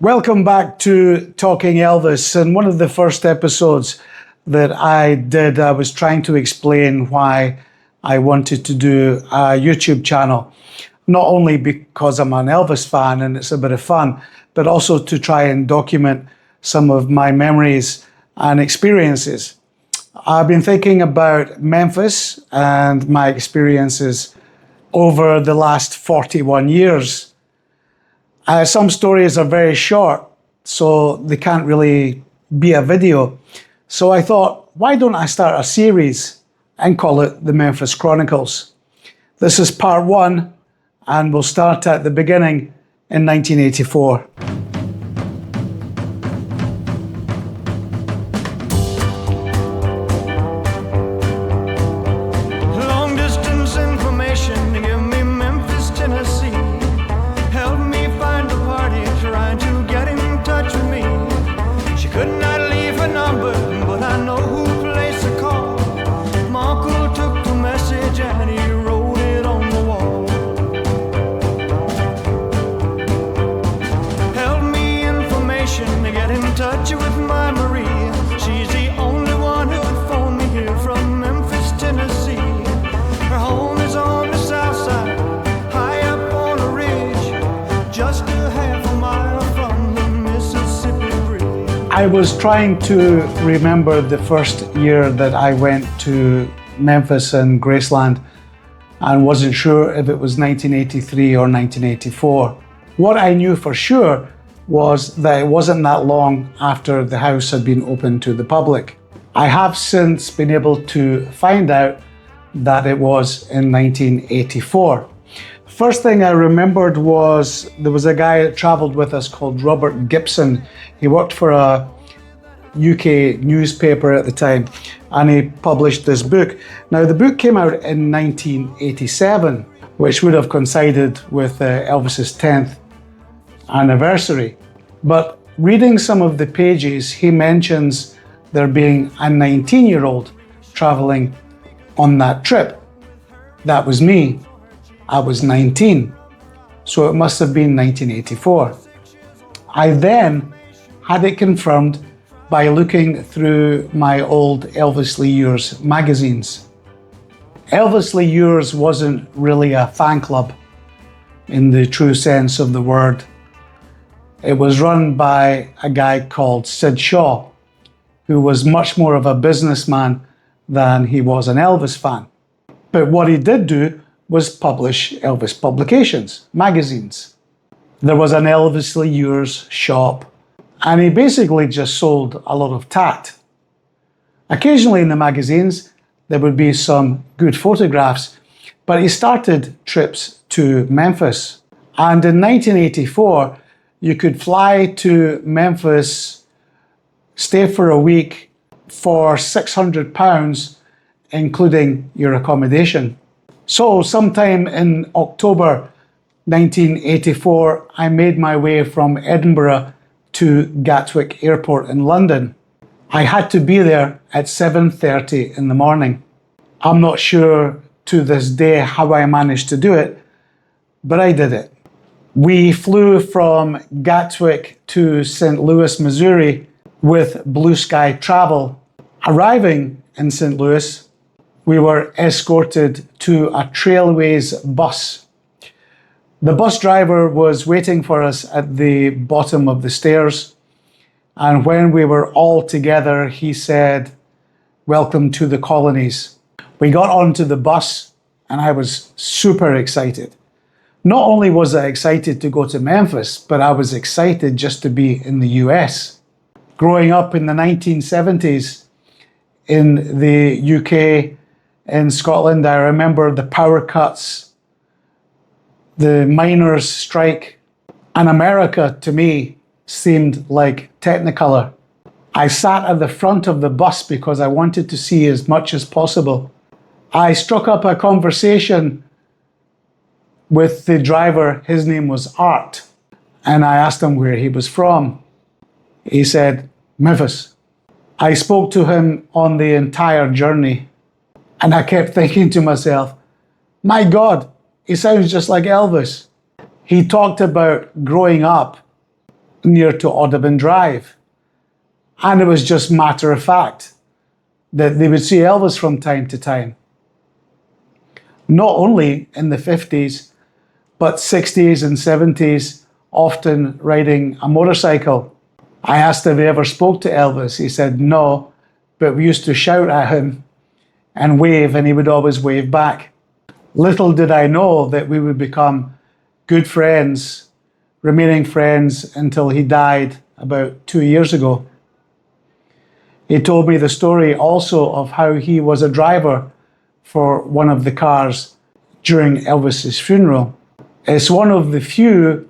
Welcome back to Talking Elvis. And one of the first episodes that I did, I was trying to explain why I wanted to do a YouTube channel. Not only because I'm an Elvis fan and it's a bit of fun, but also to try and document some of my memories and experiences. I've been thinking about Memphis and my experiences over the last 41 years. Some stories are very short, so they can't really be a video. So I thought, why don't I start a series and call it the Memphis Chronicles? This is part one, and we'll start at the beginning in 1984. Long distance information to give me Memphis, Tennessee. Help me find a party trying to get in touch with me. She could not leave her number, but I know who placed the call. My uncle took the message and he wrote it on the wall. Help me information to get in touch with my Marie. She's the only one who could phone me here from Memphis, Tennessee. Her home is on the south side, high up on a ridge, just a half a mile from the Mississippi Bridge. I was trying to remember the first year that I went to Memphis and Graceland and wasn't sure if it was 1983 or 1984. What I knew for sure was that it wasn't that long after the house had been opened to the public. I have since been able to find out that it was in 1984. First thing I remembered was there was a guy that traveled with us called Robert Gibson. He worked for a UK newspaper at the time, and he published this book. Now, the book came out in 1987, which would have coincided with Elvis's 10th anniversary. But reading some of the pages, he mentions there being a 19-year-old traveling on that trip. That was me. I was 19, so it must have been 1984. I then had it confirmed by looking through my old Elvis Lee Yours magazines. Elvis Lee Yours wasn't really a fan club in the true sense of the word. It was run by a guy called Sid Shaw, who was much more of a businessman than he was an Elvis fan. But what he did do was publish Elvis publications, magazines. There was an Elvis Lee Yours shop, and he basically just sold a lot of tat. Occasionally in the magazines, there would be some good photographs, but he started trips to Memphis. And in 1984, you could fly to Memphis, stay for a week for £600, including your accommodation. So sometime in October 1984, I made my way from Edinburgh to Gatwick Airport in London. I had to be there at 7:30 in the morning. I'm not sure to this day how I managed to do it, but I did it. We flew from Gatwick to St. Louis, Missouri with Blue Sky Travel. Arriving in St. Louis, we were escorted to a Trailways bus. The bus driver was waiting for us at the bottom of the stairs, and when we were all together, he said, "Welcome to the colonies." We got onto the bus, and I was super excited. Not only was I excited to go to Memphis, but I was excited just to be in the US. Growing up in the 1970s in the UK, in Scotland, I remember the power cuts, the miners' strike, and America to me seemed like Technicolor. I sat at the front of the bus because I wanted to see as much as possible. I struck up a conversation with the driver. His name was Art, and I asked him where he was from. He said, "Memphis." I spoke to him on the entire journey, and I kept thinking to myself, my God, he sounds just like Elvis. He talked about growing up near to Audubon Drive. And it was just matter of fact that they would see Elvis from time to time. Not only in the 50s, but 60s and 70s, often riding a motorcycle. I asked if he ever spoke to Elvis. He said no, but we used to shout at him and wave, and he would always wave back. Little did I know that we would become good friends, remaining friends until he died about 2 years ago. He told me the story also of how he was a driver for one of the cars during Elvis's funeral. It's one of the few,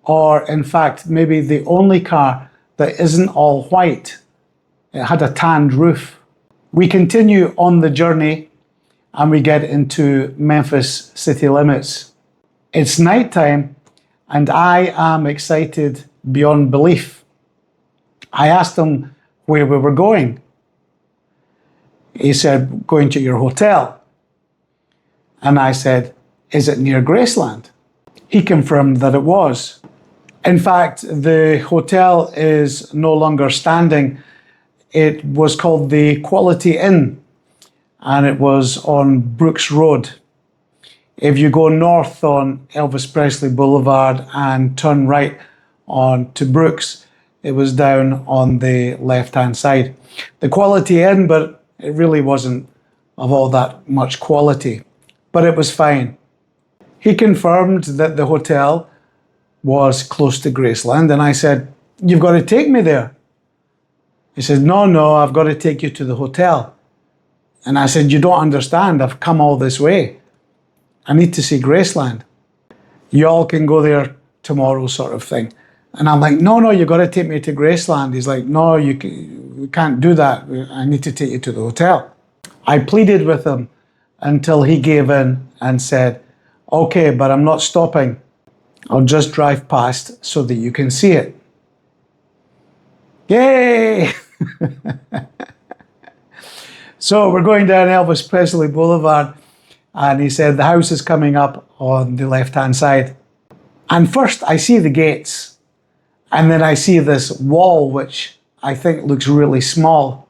or in fact, maybe the only car that isn't all white. It had a tanned roof. We continue on the journey and we get into Memphis city limits. It's nighttime and I am excited beyond belief. I asked him where we were going. He said, going to your hotel. And I said, is it near Graceland? He confirmed that it was. In fact, the hotel is no longer standing. It was called the Quality Inn, and it was on Brooks Road. If you go north on Elvis Presley Boulevard and turn right on to Brooks, it was down on the left-hand side. The Quality Inn, but it really wasn't of all that much quality, but it was fine. He confirmed that the hotel was close to Graceland, and I said, you've got to take me there. He said, no, I've got to take you to the hotel. And I said, you don't understand, I've come all this way. I need to see Graceland. You all can go there tomorrow, sort of thing. And I'm like, no, you've got to take me to Graceland. He's like, no, we can't do that. I need to take you to the hotel. I pleaded with him until he gave in and said, okay, but I'm not stopping. I'll just drive past so that you can see it. Yay! So we're going down Elvis Presley Boulevard, and he said the house is coming up on the left-hand side. And first I see the gates, and then I see this wall, which I think looks really small.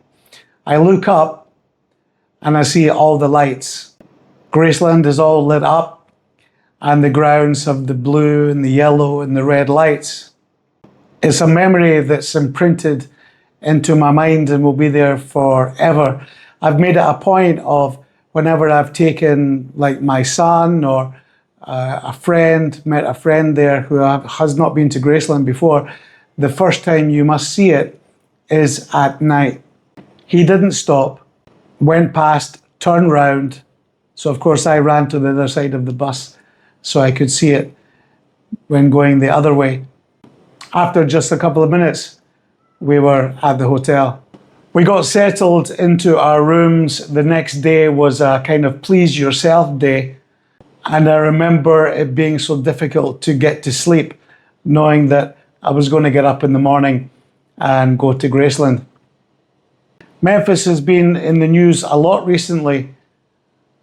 I look up and I see all the lights. Graceland is all lit up, and the grounds have the blue and the yellow and the red lights. It's a memory that's imprinted into my mind and will be there forever. I've made it a point of whenever I've taken like my son or met a friend there who has not been to Graceland before, the first time you must see it is at night. He didn't stop, went past, turned round. So of course I ran to the other side of the bus so I could see it when going the other way. After just a couple of minutes, we were at the hotel. We got settled into our rooms. The next day was a kind of please yourself day. And I remember it being so difficult to get to sleep, knowing that I was going to get up in the morning and go to Graceland. Memphis has been in the news a lot recently.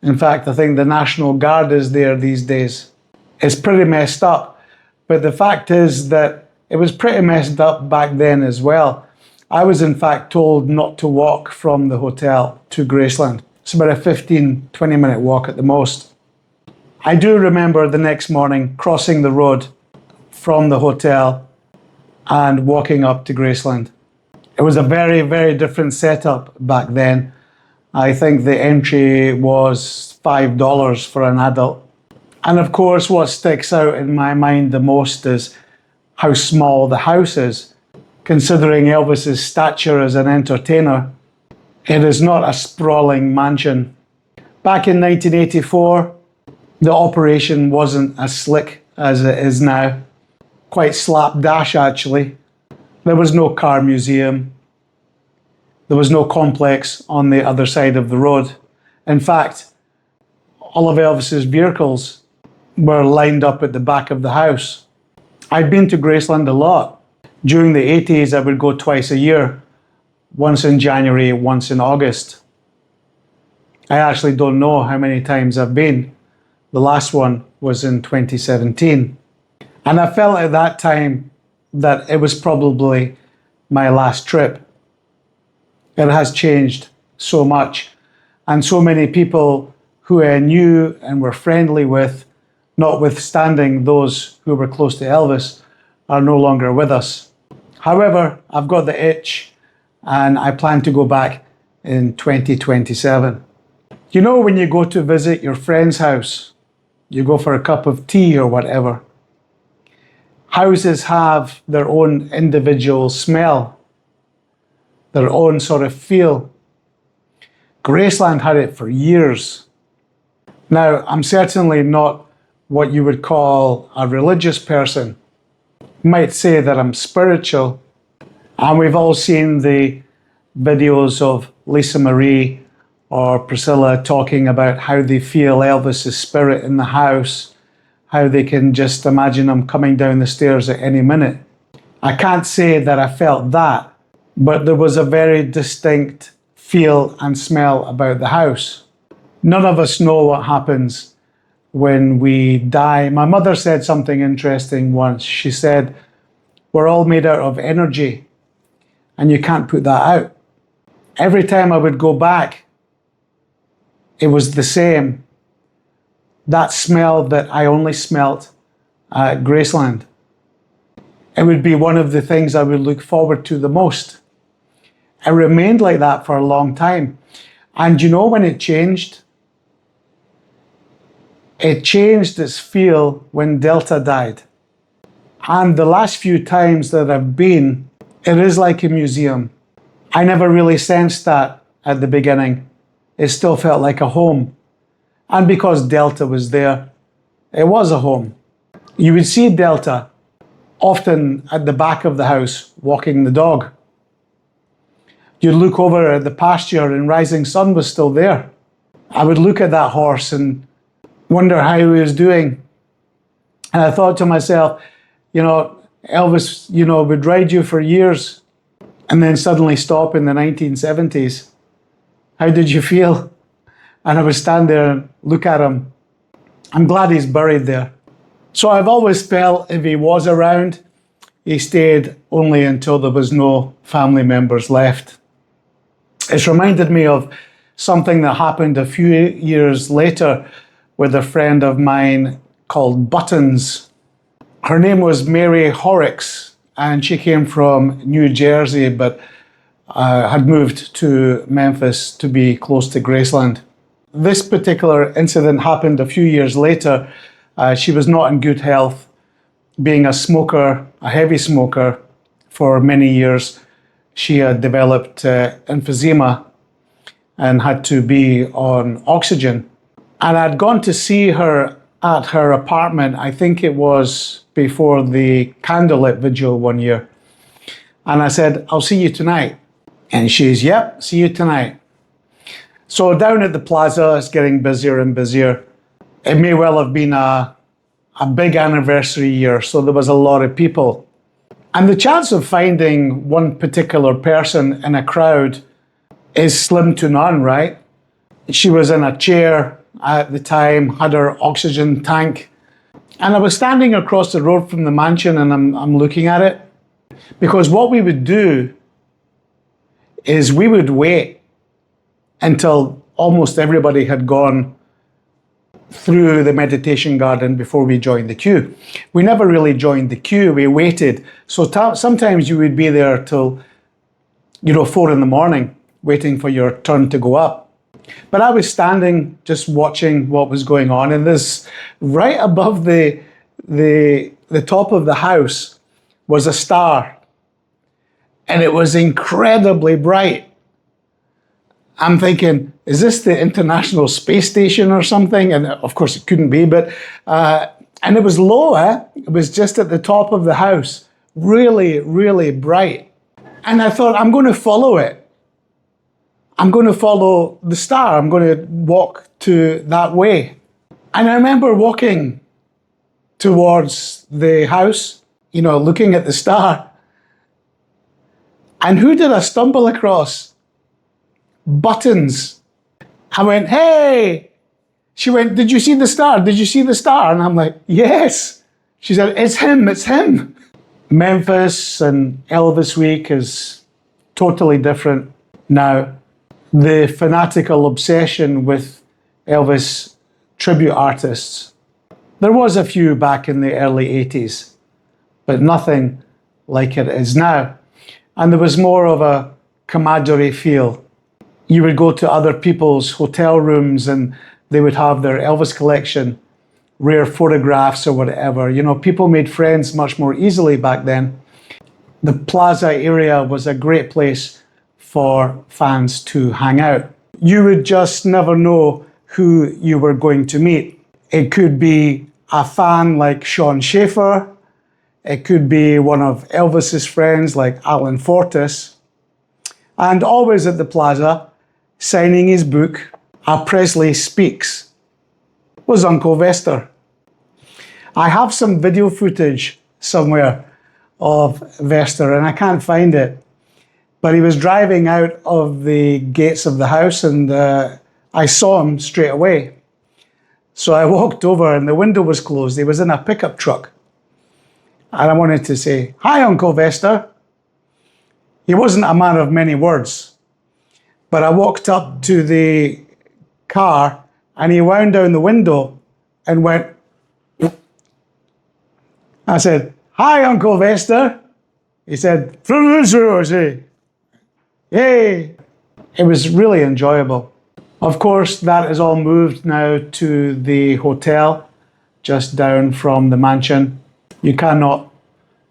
In fact, I think the National Guard is there these days. It's pretty messed up. But the fact is that it was pretty messed up back then as well. I was in fact told not to walk from the hotel to Graceland. It's about a 15-20 minute walk at the most. I do remember the next morning crossing the road from the hotel and walking up to Graceland. It was a very, very different setup back then. I think the entry was $5 for an adult. And of course, what sticks out in my mind the most is how small the house is. Considering Elvis's stature as an entertainer, it is not a sprawling mansion. Back in 1984, the operation wasn't as slick as it is now. Quite slapdash, actually. There was no car museum. There was no complex on the other side of the road. In fact, all of Elvis's vehicles were lined up at the back of the house. I'd been to Graceland a lot. During the 80s, I would go twice a year, once in January, once in August. I actually don't know how many times I've been. The last one was in 2017. And I felt at that time that it was probably my last trip. It has changed so much. And so many people who I knew and were friendly with, notwithstanding those who were close to Elvis, are no longer with us. However, I've got the itch and I plan to go back in 2027. You know, when you go to visit your friend's house, you go for a cup of tea or whatever, houses have their own individual smell, their own sort of feel. Graceland had it for years. Now, I'm certainly not what you would call a religious person. You might say that I'm spiritual, and we've all seen the videos of Lisa Marie or Priscilla talking about how they feel Elvis's spirit in the house, how they can just imagine him coming down the stairs at any minute. I can't say that I felt that, but there was a very distinct feel and smell about the house. None of us know what happens when we die. My mother said something interesting once. She said, we're all made out of energy, and you can't put that out. Every time I would go back, it was the same. That smell that I only smelt at Graceland. It would be one of the things I would look forward to the most. It remained like that for a long time. And you know when it changed? It changed its feel when Delta died. And the last few times that I've been, it is like a museum. I never really sensed that at the beginning. It still felt like a home. And because Delta was there, it was a home. You would see Delta often at the back of the house walking the dog. You'd look over at the pasture and Rising Sun was still there. I would look at that horse and wonder how he was doing. And I thought to myself, Elvis, would ride you for years and then suddenly stop in the 1970s. How did you feel? And I would stand there and look at him. I'm glad he's buried there. So I've always felt if he was around, he stayed only until there was no family members left. It's reminded me of something that happened a few years later with a friend of mine called Buttons. Her name was Mary Horrocks, and she came from New Jersey, but had moved to Memphis to be close to Graceland. This particular incident happened a few years later. She was not in good health, being a smoker, a heavy smoker for many years. She had developed emphysema and had to be on oxygen. And I'd gone to see her at her apartment, I think it was before the candlelit vigil one year. And I said, I'll see you tonight. And she's, yep, see you tonight. So down at the plaza, it's getting busier and busier. It may well have been a big anniversary year, so there was a lot of people. And the chance of finding one particular person in a crowd is slim to none, right? She was in a chair at the time, had her oxygen tank. And I was standing across the road from the mansion and I'm looking at it. Because what we would do is we would wait until almost everybody had gone through the meditation garden before we joined the queue. We never really joined the queue, we waited. So sometimes you would be there till 4 a.m, waiting for your turn to go up. But I was standing just watching what was going on, and this right above the top of the house was a star, and it was incredibly bright. I'm thinking, is this the International Space Station or something? And of course it couldn't be, but and it was low, It was just at the top of the house, really, really bright. And I thought, I'm going to follow it. I'm going to follow the star. I'm going to walk to that way. And I remember walking towards the house, looking at the star. And who did I stumble across? Buttons. I went, hey. She went, did you see the star? Did you see the star? And I'm like, yes. She said, it's him. Memphis and Elvis Week is totally different now. The fanatical obsession with Elvis tribute artists, there was a few back in the early 80s, but nothing like it is now. And there was more of a camaraderie feel. You would go to other people's hotel rooms and they would have their Elvis collection, rare photographs or whatever. You know, people made friends much more easily back then. The Plaza area was a great place for fans to hang out. You would just never know who you were going to meet. It could be a fan like Sean Schaefer. It could be one of Elvis's friends like Alan Fortis. And always at the Plaza, signing his book, A Presley Speaks, was Uncle Vester. I have some video footage somewhere of Vester and I can't find it. But he was driving out of the gates of the house and I saw him straight away. So I walked over and the window was closed. He was in a pickup truck. And I wanted to say, "Hi, Uncle Vester." He wasn't a man of many words. But I walked up to the car and he wound down the window and went. I said, "Hi, Uncle Vester." He said, "Yay." It was really enjoyable. Of course, that is all moved now to the hotel just down from the mansion. You cannot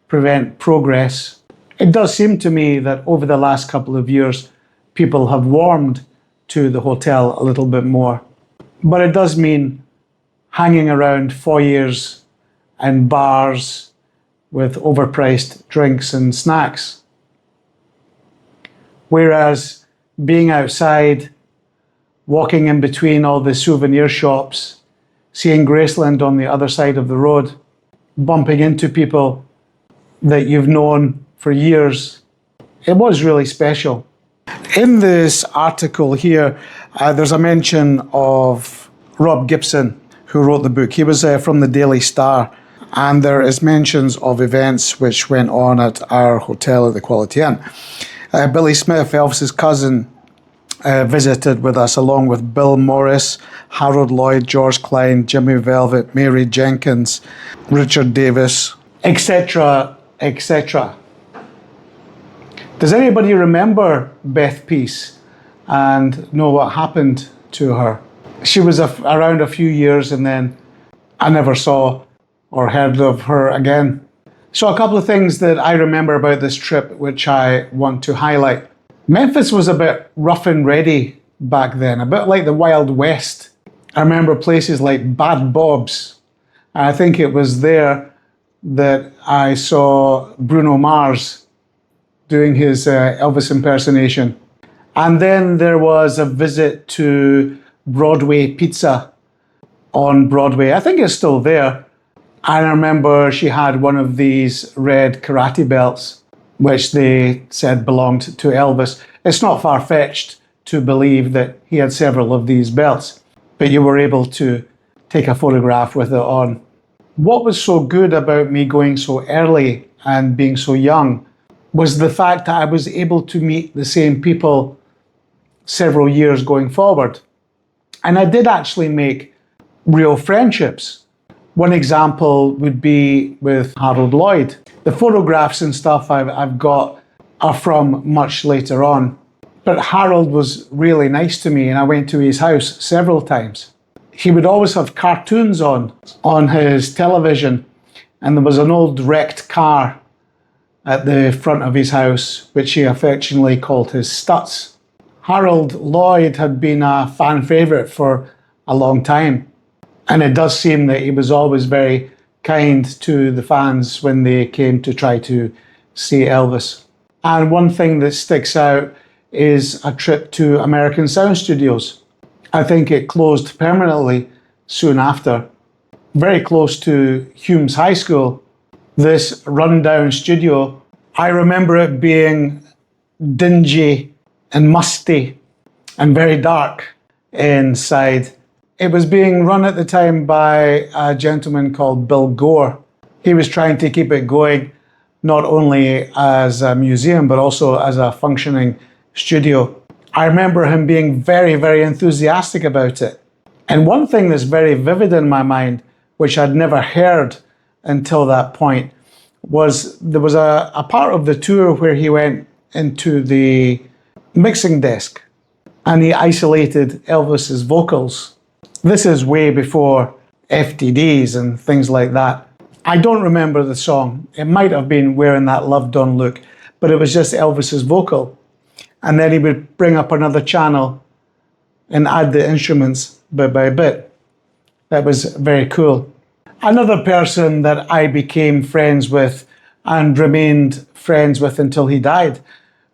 prevent progress. It does seem to me that over the last couple of years, people have warmed to the hotel a little bit more. But it does mean hanging around foyers and bars with overpriced drinks and snacks. Whereas being outside, walking in between all the souvenir shops, seeing Graceland on the other side of the road, bumping into people that you've known for years, it was really special. In this article here, there's a mention of Rob Gibson, who wrote the book. He was from the Daily Star, and there is mentions of events which went on at our hotel at the Quality Inn. Billy Smith, Elvis's cousin, visited with us along with Bill Morris, Harold Lloyd, George Klein, Jimmy Velvet, Mary Jenkins, Richard Davis, etc., etc. Does anybody remember Beth Peace and know what happened to her? She was around a few years and then I never saw or heard of her again. So a couple of things that I remember about this trip which I want to highlight. Memphis was a bit rough and ready back then, a bit like the Wild West. I remember places like Bad Bob's. I think it was there that I saw Bruno Mars doing his Elvis impersonation. And then there was a visit to Broadway Pizza on Broadway. I think it's still there. And I remember she had one of these red karate belts, which they said belonged to Elvis. It's not far-fetched to believe that he had several of these belts, but you were able to take a photograph with it on. What was so good about me going so early and being so young was the fact that I was able to meet the same people several years going forward. And I did actually make real friendships. One example would be with Harold Lloyd. The photographs and stuff I've got are from much later on. But Harold was really nice to me and I went to his house several times. He would always have cartoons on his television, and there was an old wrecked car at the front of his house, which he affectionately called his Stutz. Harold Lloyd had been a fan favourite for a long time, and it does seem that he was always very kind to the fans when they came to try to see Elvis. And one thing that sticks out is a trip to American Sound Studios. I think it closed permanently soon after. Very close to Humes High School, this rundown studio. I remember it being dingy and musty and very dark inside. It was being run at the time by a gentleman called Bill Gore. He was trying to keep it going not only as a museum, but also as a functioning studio. I remember him being very, very enthusiastic about it. And one thing that's very vivid in my mind, which I'd never heard until that point, was there was a part of the tour where he went into the mixing desk and he isolated Elvis's vocals. This is way before FTDs and things like that. I don't remember the song. It might have been Wearing That Love Done Look, but it was just Elvis's vocal. And then he would bring up another channel and add the instruments bit by bit. That was very cool. Another person that I became friends with and remained friends with until he died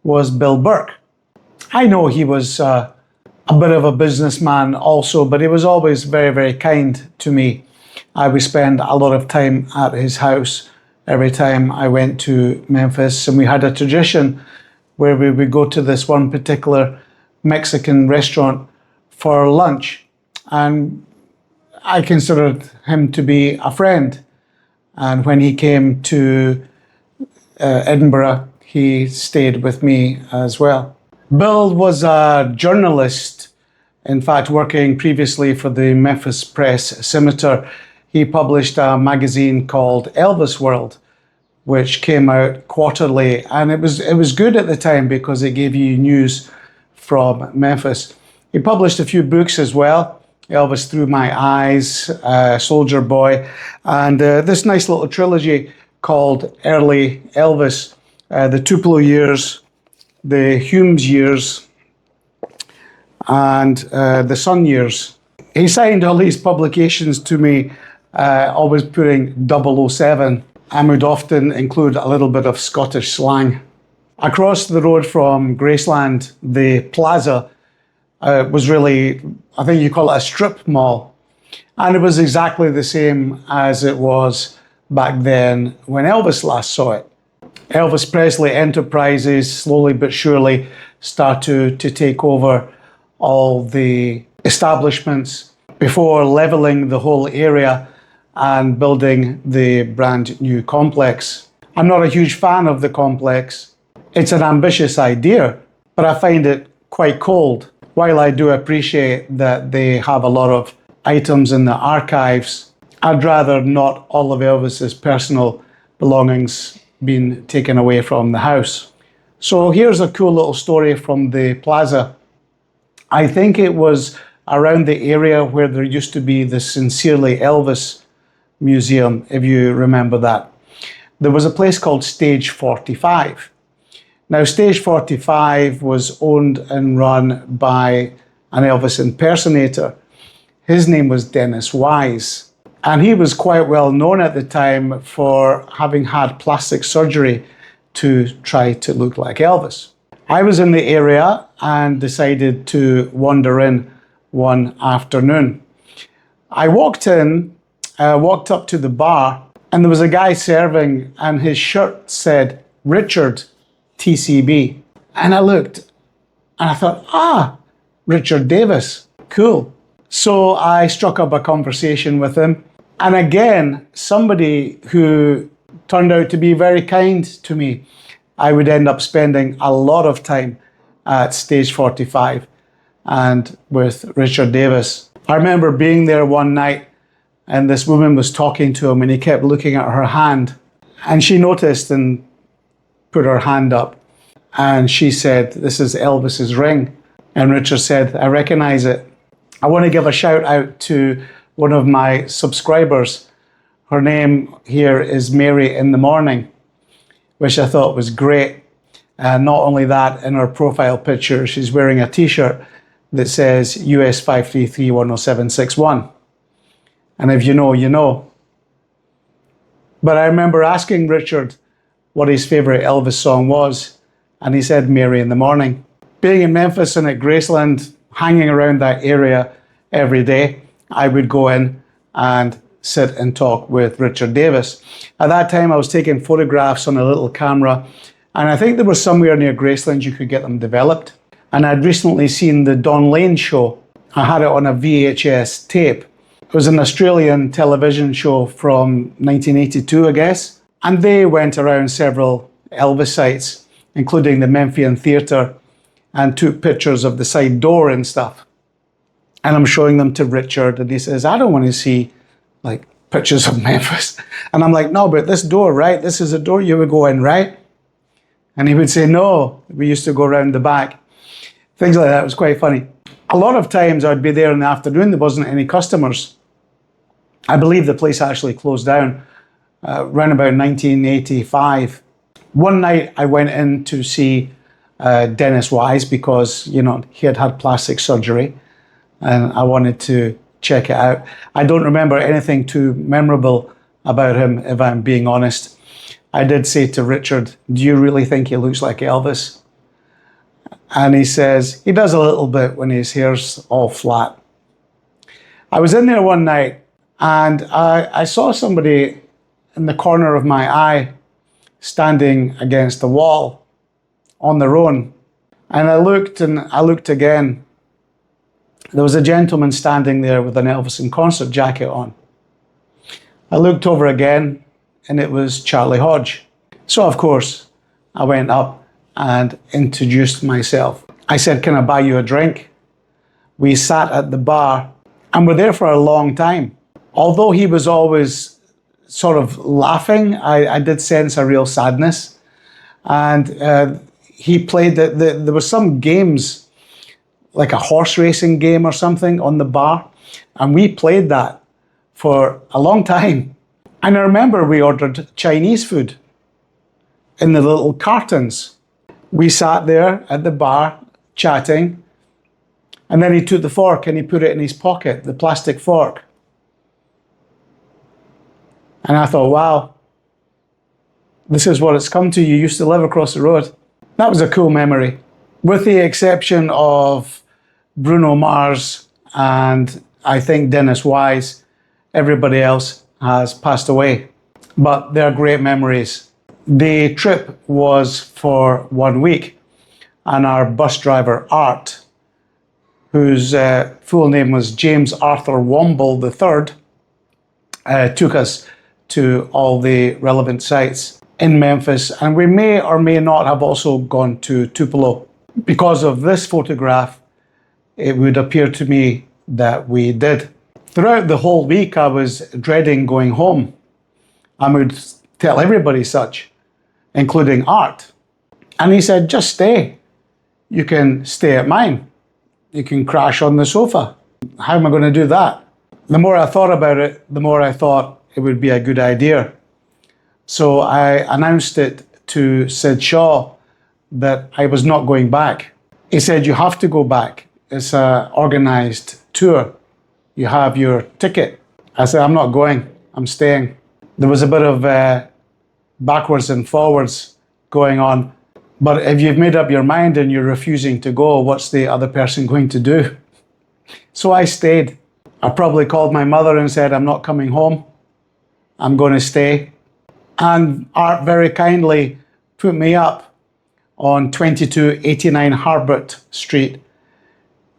was Bill Burke. I know he was a bit of a businessman also, but he was always very, very kind to me. I would spend a lot of time at his house every time I went to Memphis, and we had a tradition where we would go to this one particular Mexican restaurant for lunch, and I considered him to be a friend. And when he came to Edinburgh, he stayed with me as well. Bill was a journalist, in fact, working previously for the Memphis Press Scimitar. He published a magazine called Elvis World, which came out quarterly, and it was good at the time because it gave you news from Memphis. He published a few books as well, Elvis Through My Eyes, Soldier Boy, and this nice little trilogy called Early Elvis, the Tupelo years, the Humes years, and the Sun years. He signed all these publications to me, always putting 007, and would often include a little bit of Scottish slang. Across the road from Graceland, the plaza was really, I think you call it a strip mall. And it was exactly the same as it was back then when Elvis last saw it. Elvis Presley Enterprises slowly but surely start to take over all the establishments before leveling the whole area and building the brand new complex. I'm not a huge fan of the complex. It's an ambitious idea, but I find it quite cold. While I do appreciate that they have a lot of items in the archives, I'd rather not all of Elvis's personal belongings being taken away from the house. So here's a cool little story from the plaza. I think it was around the area where there used to be the Sincerely Elvis Museum, if you remember that. There was a place called Stage 45. Now, Stage 45 was owned and run by an Elvis impersonator. His name was Dennis Wise, and he was quite well known at the time for having had plastic surgery to try to look like Elvis. I was in the area and decided to wander in one afternoon. I walked up to the bar, and there was a guy serving, and his shirt said, Richard, TCB. And I looked, and I thought, Richard Davis, cool. So I struck up a conversation with him. And again, somebody who turned out to be very kind to me. I would end up spending a lot of time at Stage 45 and with Richard Davis. I remember being there one night, and this woman was talking to him, and he kept looking at her hand. And she noticed and put her hand up, and she said, "This is Elvis's ring." And Richard said, "I recognize it." I want to give a shout out to one of my subscribers. Her name here is Mary in the Morning, which I thought was great. Not only that, in her profile picture, she's wearing a t-shirt that says US 533-10761. And if you know, you know. But I remember asking Richard what his favorite Elvis song was, and he said Mary in the Morning. Being in Memphis and at Graceland, hanging around that area every day, I would go in and sit and talk with Richard Davis. At that time, I was taking photographs on a little camera, and I think there was somewhere near Graceland you could get them developed. And I'd recently seen the Don Lane show. I had it on a VHS tape. It was an Australian television show from 1982, I guess. And they went around several Elvis sites, including the Memphian Theatre, and took pictures of the side door and stuff. And I'm showing them to Richard, and he says, I don't want to see like pictures of Memphis. And I'm like, no, but this door, right? This is a door you would go in, right? And he would say, no, we used to go around the back. Things like that. It was quite funny. A lot of times I'd be there in the afternoon, there wasn't any customers. I believe the place actually closed down around about 1985. One night I went in to see Dennis Wise because, you know, he had had plastic surgery and I wanted to check it out. I don't remember anything too memorable about him, if I'm being honest. I did say to Richard, do you really think he looks like Elvis? And he says, he does a little bit when his hair's all flat. I was in there one night and I saw somebody in the corner of my eye standing against the wall on their own. And I looked and I looked again. There was a gentleman standing there with an Elvis in concert jacket on. I looked over again and it was Charlie Hodge. So of course, I went up and introduced myself. I said, can I buy you a drink? We sat at the bar and were there for a long time. Although he was always sort of laughing, I did sense a real sadness. And he played, there were some games, like a horse racing game or something on the bar. And we played that for a long time. And I remember we ordered Chinese food in the little cartons. We sat there at the bar chatting. And then he took the fork and he put it in his pocket, the plastic fork. And I thought, wow, this is what it's come to. You used to live across the road. That was a cool memory. With the exception of Bruno Mars and I think Dennis Wise, everybody else has passed away. But they're great memories. The trip was for 1 week. And our bus driver, Art, whose full name was James Arthur Womble III, took us to all the relevant sites in Memphis. And we may or may not have also gone to Tupelo. Because of this photograph, it would appear to me that we did. Throughout the whole week, I was dreading going home. I would tell everybody such, including Art. And he said, just stay. You can stay at mine. You can crash on the sofa. How am I going to do that? The more I thought about it, the more I thought it would be a good idea. So I announced it to Sid Shaw that I was not going back. He said, you have to go back. It's an organized tour. You have your ticket. I said, I'm not going. I'm staying. There was a bit of backwards and forwards going on. But if you've made up your mind and you're refusing to go, what's the other person going to do? So I stayed. I probably called my mother and said, I'm not coming home. I'm going to stay. And Art very kindly put me up on 2289 Harbert Street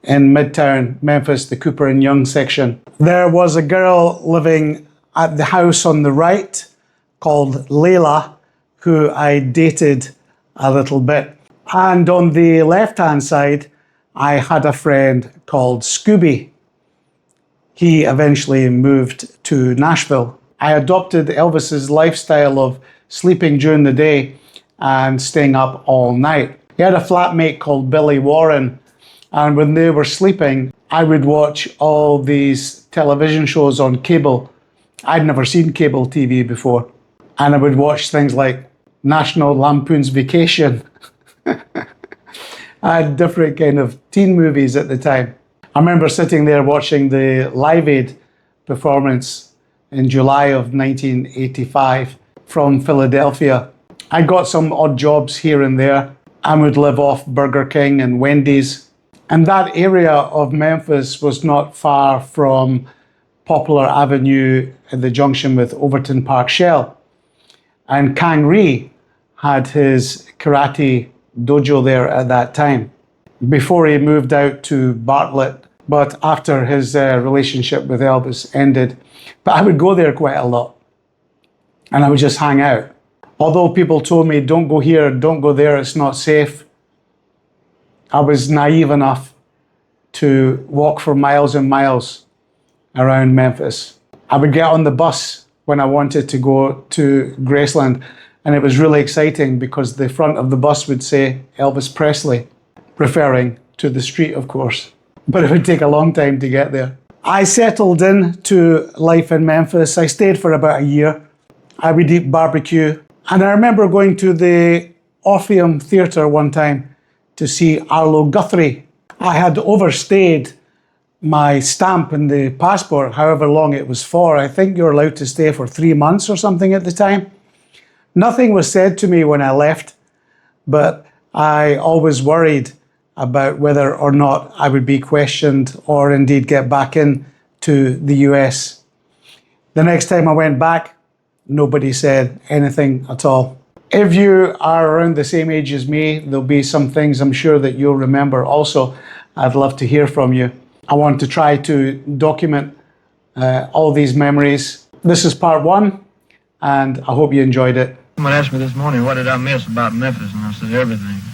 in Midtown Memphis, the Cooper and Young section. There was a girl living at the house on the right called Layla, who I dated a little bit. And on the left-hand side, I had a friend called Scooby. He eventually moved to Nashville. I adopted Elvis's lifestyle of sleeping during the day and staying up all night. He had a flatmate called Billy Warren, and when they were sleeping, I would watch all these television shows on cable. I'd never seen cable TV before. And I would watch things like National Lampoon's Vacation. I had different kind of teen movies at the time. I remember sitting there watching the Live Aid performance in July of 1985 from Philadelphia. I got some odd jobs here and there. I would live off Burger King and Wendy's. And that area of Memphis was not far from Poplar Avenue at the junction with Overton Park Shell. And Kang Ree had his karate dojo there at that time, before he moved out to Bartlett, but after his relationship with Elvis ended. But I would go there quite a lot. and I would just hang out. Although people told me, don't go here, don't go there, it's not safe, I was naive enough to walk for miles and miles around Memphis. I would get on the bus when I wanted to go to Graceland, and it was really exciting because the front of the bus would say Elvis Presley, referring to the street, of course. But it would take a long time to get there. I settled into life in Memphis. I stayed for about a year. I would eat barbecue. And I remember going to the Orpheum Theatre one time to see Arlo Guthrie. I had overstayed my stamp in the passport, however long it was for. I think you're allowed to stay for 3 months or something at the time. Nothing was said to me when I left, but I always worried about whether or not I would be questioned or indeed get back in to the US. The next time I went back, nobody said anything at all. If you are around the same age as me, there'll be some things I'm sure that you'll remember also. I'd love to hear from you. I want to try to document all these memories. This is part one, and I hope you enjoyed it. Someone asked me this morning, what did I miss about Memphis? And I said, everything.